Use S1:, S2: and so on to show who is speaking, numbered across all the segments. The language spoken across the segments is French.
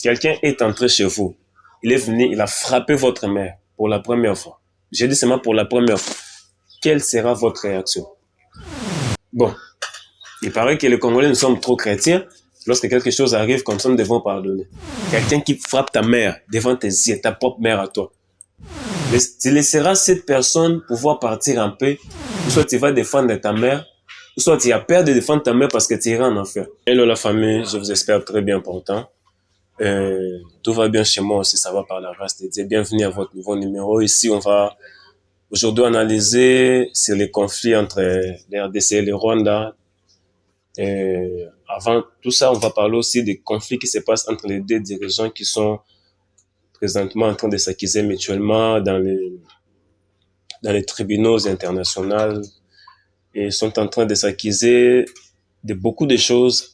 S1: quelqu'un est entré chez vous, il est venu, il a frappé votre mère pour la première fois. J'ai dit seulement pour la première fois. Quelle sera votre réaction? Bon, il paraît que les Congolais, nous sommes trop chrétiens. Lorsque quelque chose arrive comme ça, nous devons pardonner. Quelqu'un qui frappe ta mère devant tes yeux, ta propre mère à toi. Tu laisseras cette personne pouvoir partir en paix, ou soit tu vas défendre ta mère, ou soit tu as peur de défendre ta mère parce que tu iras en enfer. Hello la famille, je vous espère très bien portant. Tout va bien chez moi aussi, ça va par la grâce de Dieu. Bienvenue à votre nouveau numéro. Ici, on va aujourd'hui analyser sur les conflits entre les RDC et le Rwanda. Avant tout ça, on va parler aussi des conflits qui se passent entre les deux dirigeants qui sont présentement en train de s'accuser mutuellement dans les tribunaux internationaux et sont en train de s'accuser de beaucoup de choses.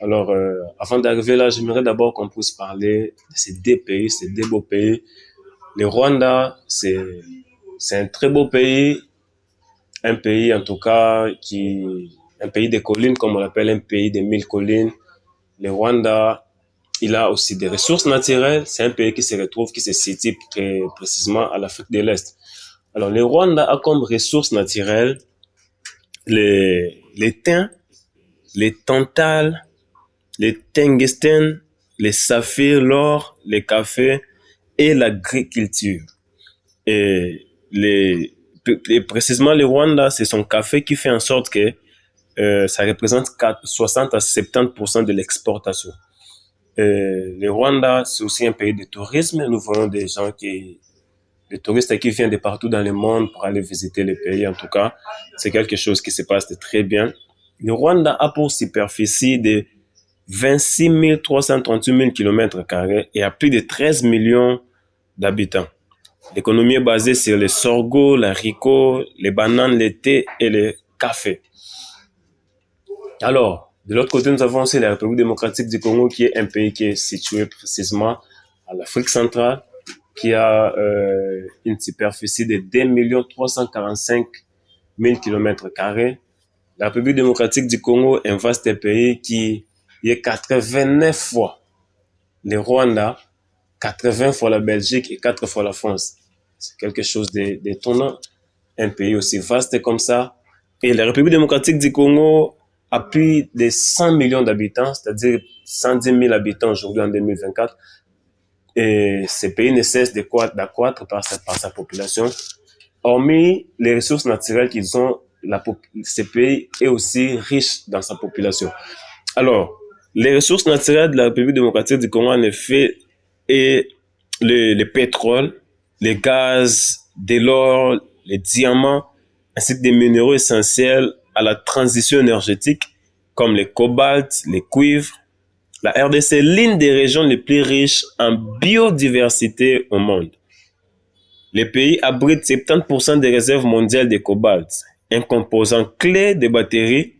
S1: Alors, avant d'arriver là, j'aimerais d'abord qu'on puisse parler de ces deux pays, ces deux beaux pays. Le Rwanda, c'est un très beau pays, un pays en tout cas un pays des collines, comme on l'appelle, un pays des 1000 collines. Le Rwanda, il a aussi des ressources naturelles. C'est un pays qui se situe très précisément à l'Afrique de l'Est. Alors, le Rwanda a comme ressources naturelles les thym, les tantales, les tungstènes, les saphirs, l'or, les cafés et l'agriculture. Et précisément, le Rwanda, c'est son café qui fait en sorte que ça représente 60 à 70% de l'exportation. Le Rwanda, c'est aussi un pays de tourisme. Nous voyons des touristes qui viennent de partout dans le monde pour aller visiter le pays. En tout cas, c'est quelque chose qui se passe de très bien. Le Rwanda a pour superficie de 26 338 000 km² et a plus de 13 millions d'habitants. L'économie est basée sur le sorgho, l'haricot, les bananes, le thé et le café. Alors, de l'autre côté, nous avons aussi la République démocratique du Congo, qui est un pays qui est situé précisément à l'Afrique centrale, qui a une superficie de 2 345 000 km². La République démocratique du Congo est un vaste pays qui est 89 fois le Rwanda, 80 fois la Belgique et 4 fois la France. C'est quelque chose d'étonnant. Un pays aussi vaste comme ça. Et la République démocratique du Congo a plus de 100 millions d'habitants, c'est-à-dire 110 000 habitants aujourd'hui en 2024. Et ce pays ne cesse d'accroître par sa population. Hormis les ressources naturelles qu'ils ont, ce pays est aussi riche dans sa population. Alors, les ressources naturelles de la République démocratique du Congo, en effet, est le pétrole, le gaz, de l'or, les diamants, ainsi que des minéraux essentiels à la transition énergétique, comme le cobalt, le cuivre. La RDC est l'une des régions les plus riches en biodiversité au monde. Le pays abrite 70% des réserves mondiales de cobalt, un composant clé des batteries,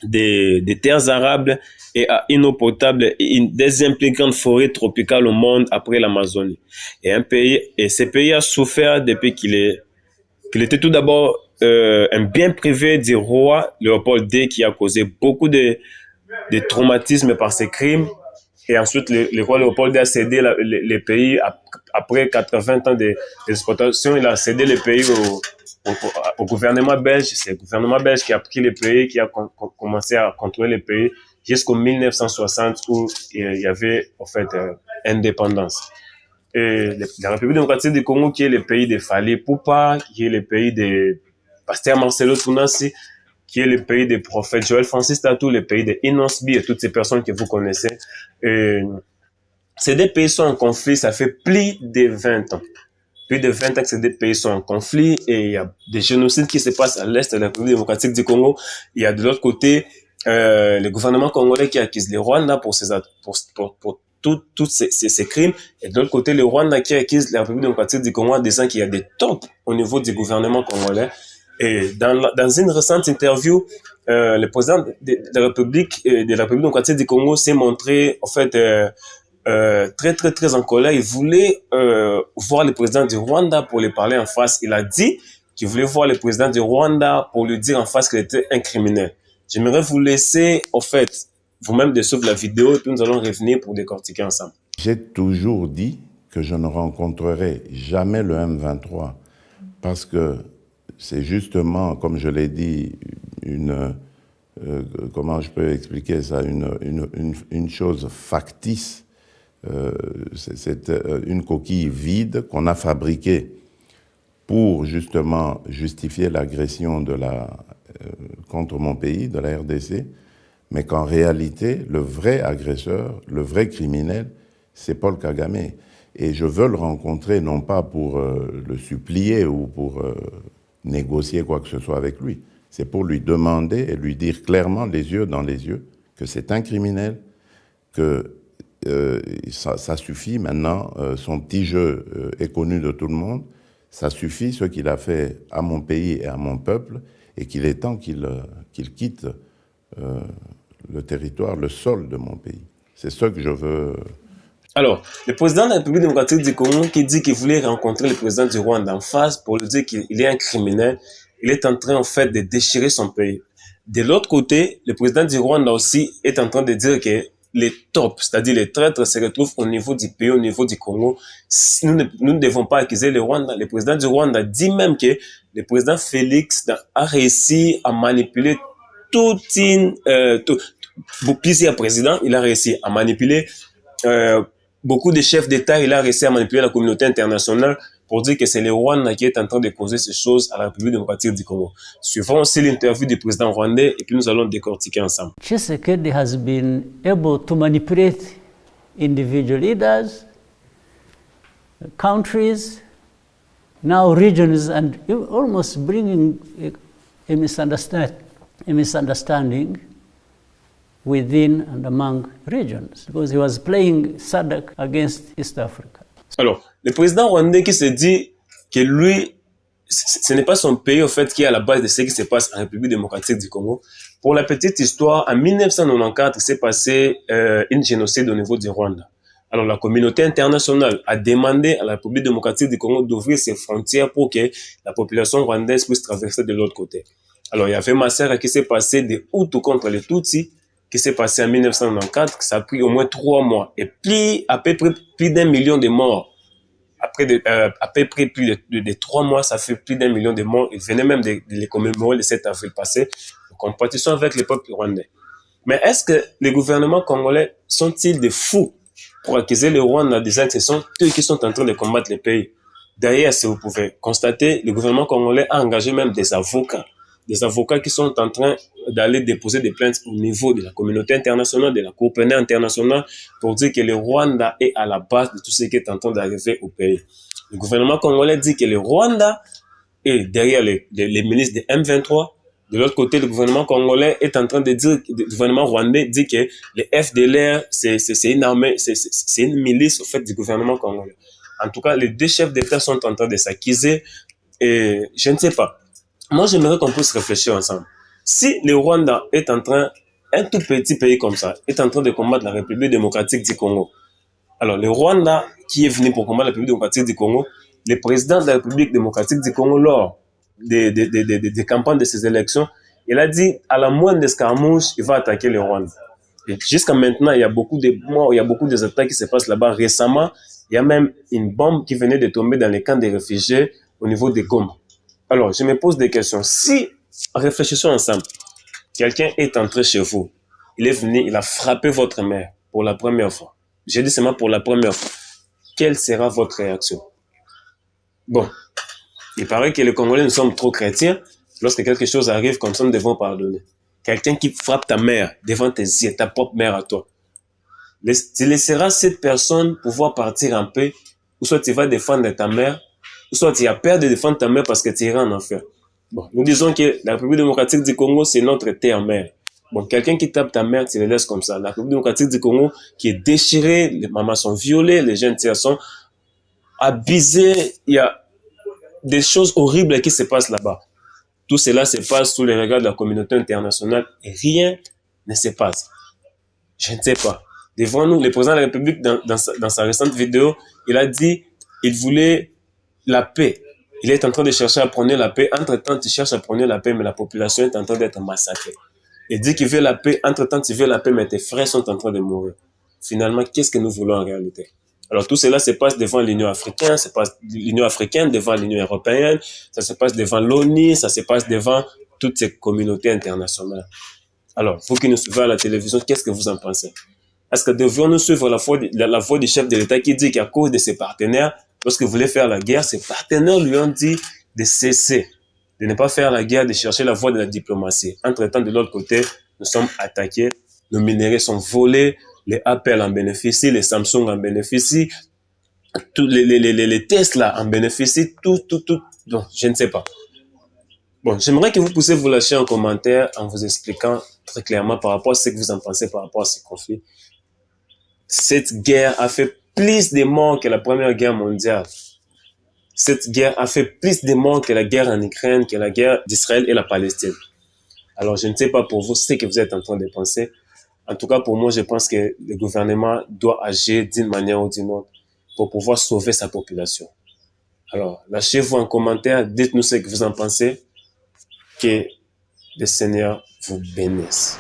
S1: des terres arables et à une eau potable et une deuxième plus grande forêt tropicale au monde après l'Amazonie. Et ce pays a souffert depuis qu'il était tout d'abord un bien privé du roi Léopold II qui a causé beaucoup de traumatisme par ses crimes. Et ensuite, le roi Léopold II a cédé le pays après 80 ans d'exploitation. Il a cédé le pays au gouvernement belge. C'est le gouvernement belge qui a pris le pays, qui a commencé à contrôler le pays jusqu'en 1960 où il y avait en fait indépendance. Et la République démocratique du Congo, qui est le pays de Fally Ipupa, qui est le pays de Pasteur Marcelo Tunasi, qui est le pays des prophètes Joël Francis Tatou, le pays de Inosbi et toutes ces personnes que vous connaissez. Et ces deux pays sont en conflit, ça fait plus de 20 ans. Plus de 20 ans que ces deux pays sont en conflit et il y a des génocides qui se passent à l'est de la République démocratique du Congo. Il y a de l'autre côté le gouvernement congolais qui accuse le Rwanda pour tous ces crimes. Et de l'autre côté, le Rwanda qui accuse la République démocratique du Congo en disant qu'il y a des torts au niveau du gouvernement congolais. Et dans une récente interview, le président de la République démocratique du Congo s'est montré en fait très en colère. Il voulait voir le président du Rwanda pour lui parler en face. Il a dit qu'il voulait voir le président du Rwanda pour lui dire en face qu'il était un criminel. J'aimerais vous laisser, en fait, vous-même de suivre la vidéo et puis nous allons revenir pour décortiquer ensemble.
S2: J'ai toujours dit que je ne rencontrerai jamais le M23 parce que c'est justement, comme je l'ai dit, comment je peux expliquer ça, une chose factice. C'est une coquille vide qu'on a fabriquée pour justement justifier l'agression contre mon pays, de la RDC, mais qu'en réalité, le vrai agresseur, le vrai criminel, c'est Paul Kagame. Et je veux le rencontrer non pas pour le supplier ou pour négocier quoi que ce soit avec lui. C'est pour lui demander et lui dire clairement, les yeux dans les yeux, que c'est un criminel, que ça suffit maintenant, son petit jeu est connu de tout le monde, ça suffit ce qu'il a fait à mon pays et à mon peuple, et qu'il est temps qu'il quitte le territoire, le sol de mon pays. C'est ça que je veux.
S1: Alors, le président de la République démocratique du Congo qui dit qu'il voulait rencontrer le président du Rwanda en face pour lui dire qu'il est un criminel, il est en train en fait de déchirer son pays. De l'autre côté, le président du Rwanda aussi est en train de dire que les tops, c'est-à-dire les traîtres, se retrouvent au niveau du pays, au niveau du Congo. Nous ne devons pas accuser le Rwanda. Le président du Rwanda dit même que le président Félix a réussi à manipuler plusieurs présidents. Il a réussi à manipuler beaucoup de chefs d'État. Il a réussi à manipuler la communauté internationale pour dire que c'est le Rwanda qui est en train de causer ces choses à la République démocratique du Congo. Suivons aussi l'interview du président rwandais et puis nous allons décortiquer ensemble.
S3: Tshisekedi has been able to manipulate individual leaders, countries, now regions, and almost bringing a misunderstanding within and among regions, because he was playing SADC against East Africa.
S1: Alors, le président rwandais qui se dit que lui, ce n'est pas son pays, au fait, qui est à la base de ce qui se passe en République démocratique du Congo. Pour la petite histoire, en 1994, il s'est passé une génocide au niveau du Rwanda. Alors, la communauté internationale a demandé à la République démocratique du Congo d'ouvrir ses frontières pour que la population rwandaise puisse traverser de l'autre côté. Alors, il y avait un massacre qui s'est passé des Hutus contre les Tutsis, qui s'est passé en 1994, ça a pris au moins 3 mois. Et puis, à peu près plus d'1 million de morts. Après à peu près plus de 3 mois, ça fait plus d'1 million de morts. Ils venaient même de les commémorer le 7 avril passé, en compétition avec le peuple rwandais. Mais est-ce que les gouvernements congolais sont-ils des fous pour accuser le Rwanda en disant que ce sont eux qui sont en train de combattre le pays? D'ailleurs, si vous pouvez constater, le gouvernement congolais a engagé même des avocats qui sont en train d'aller déposer des plaintes au niveau de la communauté internationale, de la Cour pénale internationale, pour dire que le Rwanda est à la base de tout ce qui est en train d'arriver au pays. Le gouvernement congolais dit que le Rwanda est derrière les milices de M23. De l'autre côté, le gouvernement congolais est en train de dire, le gouvernement rwandais dit que les FDLR, c'est une armée, c'est une milice au fait du gouvernement congolais. En tout cas, les deux chefs d'État sont en train de s'accuser et je ne sais pas. Moi, j'aimerais qu'on puisse réfléchir ensemble. Si le Rwanda est en train, un tout petit pays comme ça, est en train de combattre la République démocratique du Congo, alors le Rwanda, qui est venu pour combattre la République démocratique du Congo, le président de la République démocratique du Congo, lors des campagnes de ces élections, il a dit, à la moindre escarmouche, il va attaquer le Rwanda. Et jusqu'à maintenant, il y a beaucoup des attaques qui se passent là-bas. Récemment, il y a même une bombe qui venait de tomber dans les camps des réfugiés au niveau de Goma. Alors, je me pose des questions. Si, réfléchissons ensemble, quelqu'un est entré chez vous, il est venu, il a frappé votre mère pour la première fois. J'ai dit seulement pour la première fois. Quelle sera votre réaction? Bon, il paraît que les Congolais, nous sommes trop chrétiens. Lorsque quelque chose arrive comme ça, nous devons pardonner. Quelqu'un qui frappe ta mère devant tes yeux, ta propre mère à toi. Tu laisseras cette personne pouvoir partir en paix, ou soit tu vas défendre ta mère, ou soit tu as peur de défendre ta mère parce que tu iras en enfer. Bon, nous disons que la République démocratique du Congo, c'est notre terre-mère. Bon, quelqu'un qui tape ta mère, tu le laisses comme ça. La République démocratique du Congo qui est déchirée, les mamans sont violées, les jeunes sont abusés. Il y a des choses horribles qui se passent là-bas. Tout cela se passe sous les regards de la communauté internationale et rien ne se passe. Je ne sais pas. Devant nous, le président de la République, dans sa récente vidéo, il a dit qu'il voulait la paix. Il est en train de chercher à prôner la paix. Entre-temps, tu cherches à prôner la paix, mais la population est en train d'être massacrée. Il dit qu'il veut la paix. Entre-temps, tu veux la paix, mais tes frères sont en train de mourir. finalement, qu'est-ce que nous voulons en réalité? Alors tout cela se passe devant l'Union africaine, ça se passe l'Union africaine devant l'Union européenne, ça se passe devant l'ONU, ça se passe devant toutes ces communautés internationales. Alors, vous qui nous suivez à la télévision, qu'est-ce que vous en pensez? Est-ce que devions-nous suivre la voix du chef de l'État qui dit qu'à cause de ses partenaires, lorsqu'il voulait faire la guerre, ses partenaires lui ont dit de cesser, de ne pas faire la guerre, de chercher la voie de la diplomatie. Entre-temps, de l'autre côté, nous sommes attaqués, nos minéraux sont volés, les Apple en bénéficient, les Samsung en bénéficient, tous les Tesla en bénéficient, tout. Donc, je ne sais pas. Bon, j'aimerais que vous puissiez vous lâcher un commentaire en vous expliquant très clairement par rapport à ce que vous en pensez par rapport à ce conflit. Cette guerre a fait plus de morts que la Première Guerre mondiale. Cette guerre a fait plus de morts que la guerre en Ukraine, que la guerre d'Israël et la Palestine. Alors, je ne sais pas pour vous ce que vous êtes en train de penser. En tout cas, pour moi, je pense que le gouvernement doit agir d'une manière ou d'une autre pour pouvoir sauver sa population. Alors, lâchez-vous en commentaire, dites-nous ce que vous en pensez. Que le Seigneur vous bénisse.